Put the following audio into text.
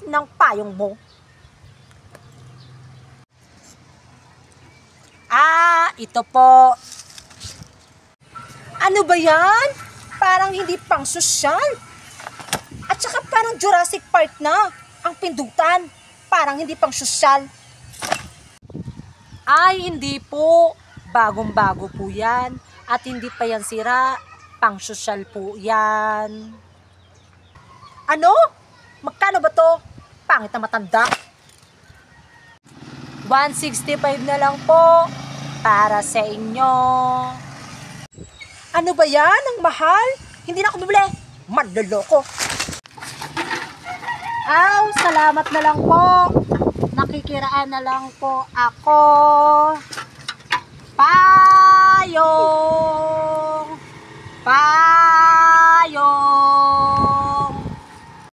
lakas ng payong mo. Ito po. Ano ba yan? Parang hindi pang sosyal. At saka parang Jurassic Park na ang pindutan. Parang hindi pang sosyal. Ay, hindi po. Bagong-bago po yan. At hindi pa yan sira. Pang sosyal po yan. Ano? Magkano ba to? Pangit na matanda. 165 na lang po para sa inyo. Ano ba yan? Ang mahal? Hindi na ako bibili. Manloloko. Salamat na lang po. Nakikiraan na lang po ako.